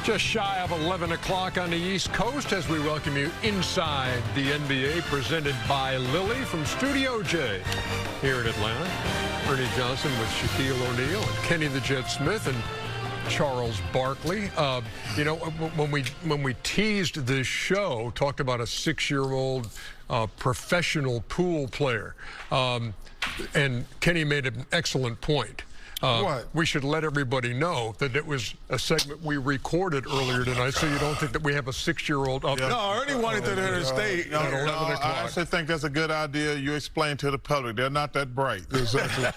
Just shy of 11 o'clock on the East Coast as we welcome you inside the NBA, presented by Lilly from Studio J here in Atlanta. Ernie Johnson with Shaquille O'Neal and Kenny the Jet Smith and Charles Barkley. You know, when we teased this show, talked about a 6-year-old professional pool player, and Kenny made an excellent point. We should let everybody know that it was a segment we recorded earlier tonight, so you don't think that we have a 6-year-old up there. No, Ernie wanted to stay at 11 o'clock. I actually think that's a good idea. You explain to the public. They're not that bright. Exactly.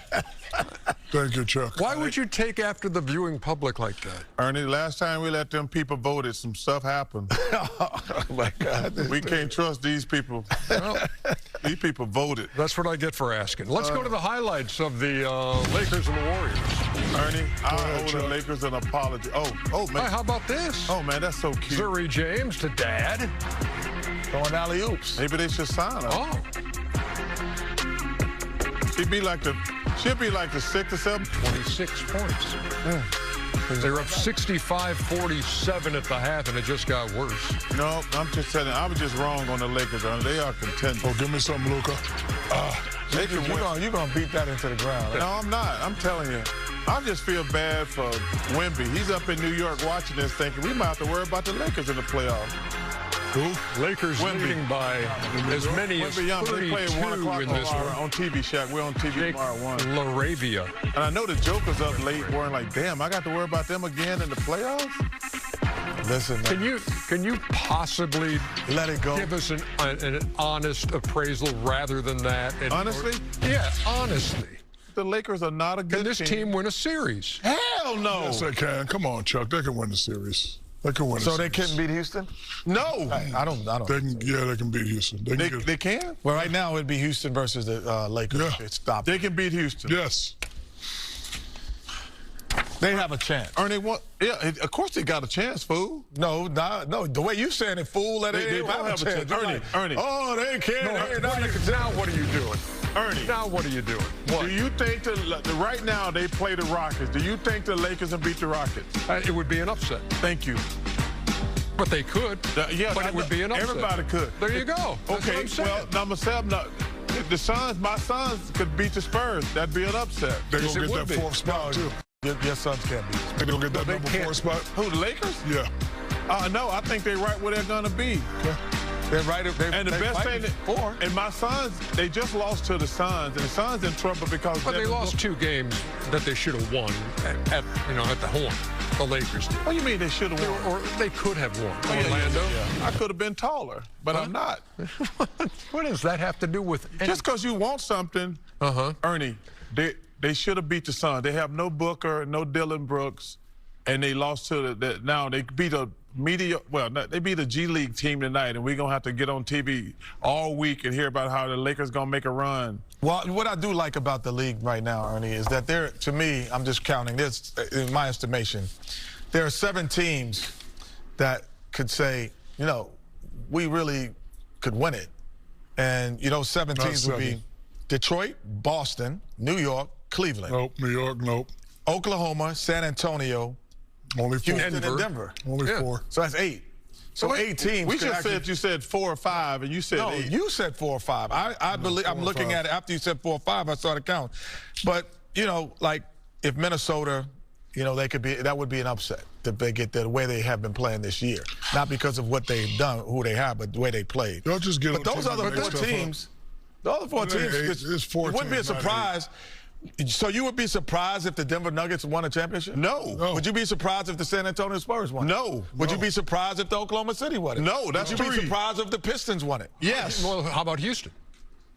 Thank you, Chuck. Why would you take after the viewing public like that? Ernie, last time we let them people vote, some stuff happened. Oh, my God. We can't trust these people. Well, these people voted. That's what I get for asking. Let's go to the highlights of the Lakers and the Warriors. Ernie, I owe the Lakers an apology. Oh, man. Hey, how about this? Oh, man, that's so cute. Zuri James to Dad. Throwing alley-oops. Maybe they should sign her. Oh. She'll be like the 6 or 7. 26 points. Yeah. They were up 65-47 at the half, and it just got worse. No, I'm just telling you, I was just wrong on the Lakers, Ernie. They are contenders. Oh, give me something, Luka. You're going to beat that into the ground. No, I'm not. I'm telling you. I just feel bad for Wemby. He's up in New York watching this thinking we might have to worry about the Lakers in the playoffs. Who? Lakers leading by as many as 32 they play at 1 o'clock in this one. On TV, Shaq. We're on TV tomorrow at 1. LaRavia. And I know the Joker's up late, worrying like, damn, I got to worry about them again in the playoffs? Listen, man. Can you possibly let it go? Give us an honest appraisal rather than that? Honestly? Yeah, honestly. The Lakers are not a good team. Can this team win a series? Hell no. Yes, they can. Come on, Chuck. They can win the series. They can win. So they couldn't beat Houston? No. I don't. They can, yeah, they can beat Houston. They can? Well, right now it'd be Houston versus the Lakers. Yeah. Stop. They can beat Houston. Yes. They have a chance. Ernie, yeah, of course they got a chance, fool. No. The way you saying it, fool, they don't have a chance. Ernie. Oh, they can't. Now what are you doing? Ernie. Now what are you doing? What? Do you think right now they play the Rockets? Do you think the Lakers will beat the Rockets? It would be an upset. Thank you. But they could. Yeah, but it would be an upset. Everybody could. There you go. That's okay, what I'm saying. well, number 7, if my Suns could beat the Spurs, that'd be an upset. They're going to get that 4th spot, too. Your Suns can't beat. They're going to get that number 4 spot? Who, the Lakers? Yeah. No, I think they're right where they're going to be. Okay. They're right. And the best thing, and my Suns, they just lost to the Suns, and the Suns in trouble because. But they lost 2 games that they should have won at the Horn. The Lakers did. What do you mean they should have won? Or they could have won. Orlando. Yeah. I could have been taller, but I'm not. What does that have to do with? Just because you want something, Ernie, they should have beat the Suns. They have no Booker, no Dylan Brooks, and they lost to now they beat a they beat a G League team tonight, and we're going to have to get on TV all week and hear about how the Lakers going to make a run. Well, what I do like about the league right now, Ernie, is that to me, I'm just counting this, in my estimation, there are 7 teams that could say, you know, we really could win it. And, you know, 7 teams would be Detroit, Boston, New York, Cleveland. Nope, New York, nope. Oklahoma, San Antonio, only 4. Houston and Denver. Only 4. So that's 8. So 8 teams. We just said you said 4 or 5, and you said 8. No, you said 4 or 5. I believe I'm looking at it after you said 4 or 5. I started counting. But you know, like if Minnesota, you know, that would be an upset if they get the way they have been playing this year. Not because of what they've done, who they have, but the way they played. They'll just get. But those other 4 teams, the other 4 teams, it wouldn't be a surprise. So you would be surprised if the Denver Nuggets won a championship? No. Would you be surprised if the San Antonio Spurs won it? No. Would you be surprised if the Oklahoma City won it? No, that's Would you be surprised if the Pistons won it? Yes. Well, how about Houston?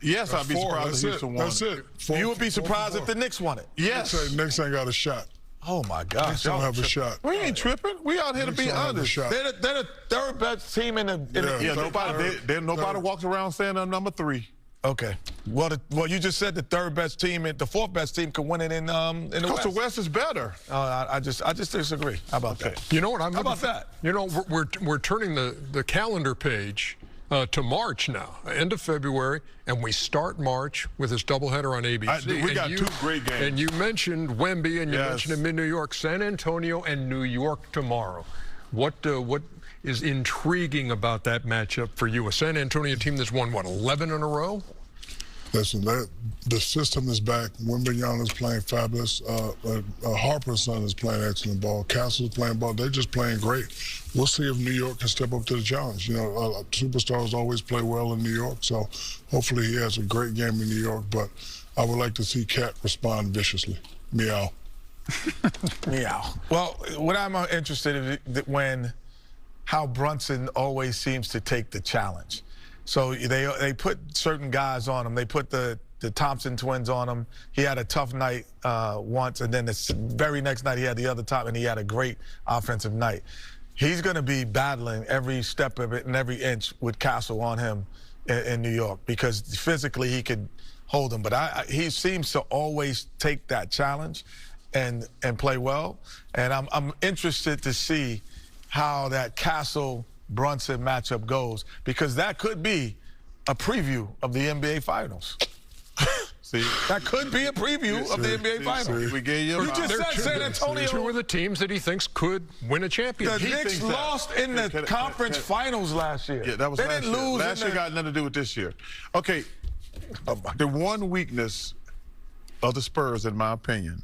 Yes, I'd be surprised if Houston won it. That's it. You would be surprised if the Knicks won it? Yes. Knicks ain't got a shot. Oh, my gosh. Knicks don't have a shot. We ain't tripping. We out here to be honest. They're the 3rd best team in the yeah, nobody walks around saying they're number 3. Okay. Well, you just said the 3rd best team, the 4th best team could win it in the West. Because the West is better. I just disagree. How about that? You know what? How about that? You know, we're turning the calendar page to March now, end of February, and we start March with this doubleheader on ABC. We got 2 great games. And you mentioned Wemby, and you mentioned him in New York, San Antonio, and New York tomorrow. What is intriguing about that matchup for you? A San Antonio team that's won, what, 11 in a row? Listen, the system is back. Wembanyama is playing fabulous. Harper's son is playing excellent ball. Castle's playing ball. They're just playing great. We'll see if New York can step up to the challenge. You know, superstars always play well in New York, so hopefully he has a great game in New York. But I would like to see Cat respond viciously. Meow. Meow. Well, what I'm interested in how Brunson always seems to take the challenge. So they put certain guys on him. They put the Thompson twins on him. He had a tough night once, and then the very next night he had the other top, and he had a great offensive night. He's going to be battling every step of it and every inch with Castle on him in New York because physically he could hold him. But he seems to always take that challenge and play well. And I'm interested to see how that Castle-Brunson matchup goes because that could be a preview of the NBA Finals. See, that could be a preview of the NBA Finals. We gave you just said San Antonio. Two of the teams that he thinks could win a championship. The Knicks lost in the conference finals last year. Yeah, that was last year. Lose last year got nothing to do with this year. Okay, the one weakness of the Spurs, in my opinion,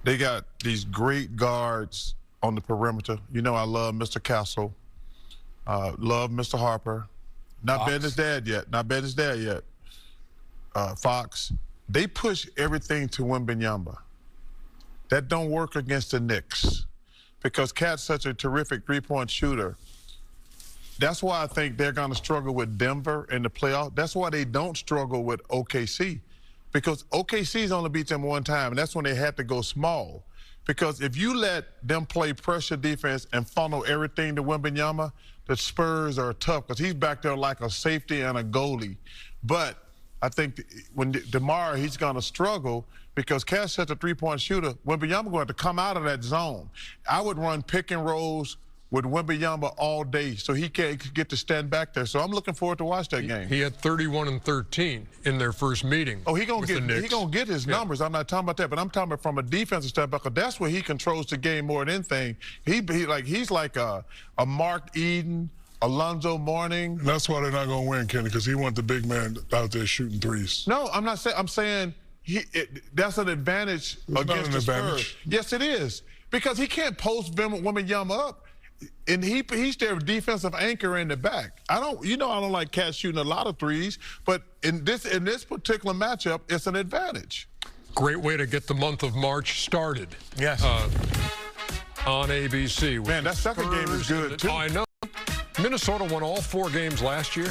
they got these great guards on the perimeter. You know I love Mr. Castle. Love Mr. Harper. Not betting his dad yet. Not betting his dad yet. Fox. They push everything to Wembanyama. That don't work against the Knicks because Cat's such a terrific three-point shooter. That's why I think they're going to struggle with Denver in the playoff. That's why they don't struggle with OKC because OKC's only beat them one time, and that's when they had to go small. Because if you let them play pressure defense and funnel everything to Wembanyama, the Spurs are tough because he's back there like a safety and a goalie. But I think when DeMar, he's going to struggle because Cat's such a three-point shooter. Wembanyama going to come out of that zone. I would run pick and rolls with Wembanyama all day so he can't get to stand back there. So I'm looking forward to watch that game. He had 31 and 13 in their first meeting. Oh, he gonna get his numbers. I'm not talking about that, but I'm talking about from a defensive standpoint because that's where he controls the game more than anything. He's like a Mark Eden, Alonzo Mourning. That's why they're not going to win, Kenny, because he wants the big man out there shooting threes. No, I'm not saying. I'm saying that's an advantage against the Spurs. Yes, it is because he can't post Wembanyama up. And he's their defensive anchor in the back. I don't like Cat shooting a lot of threes, but in this particular matchup, it's an advantage. Great way to get the month of March started. Yes. On ABC. Man, that second game is good too. I know. Minnesota won all 4 games last year.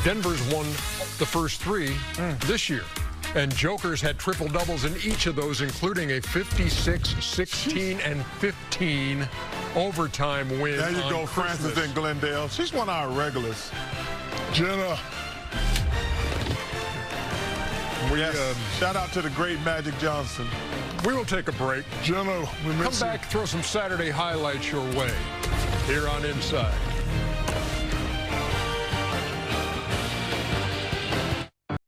Denver's won the first 3 this year. And Jokers had triple-doubles in each of those, including a 56, 16, and 15 overtime win. There you go, Christmas. Francis and Glendale. She's one of our regulars. Jenna. Shout out to the great Magic Johnson. We will take a break. Jenna, we miss Come back, throw some Saturday highlights your way here on Inside.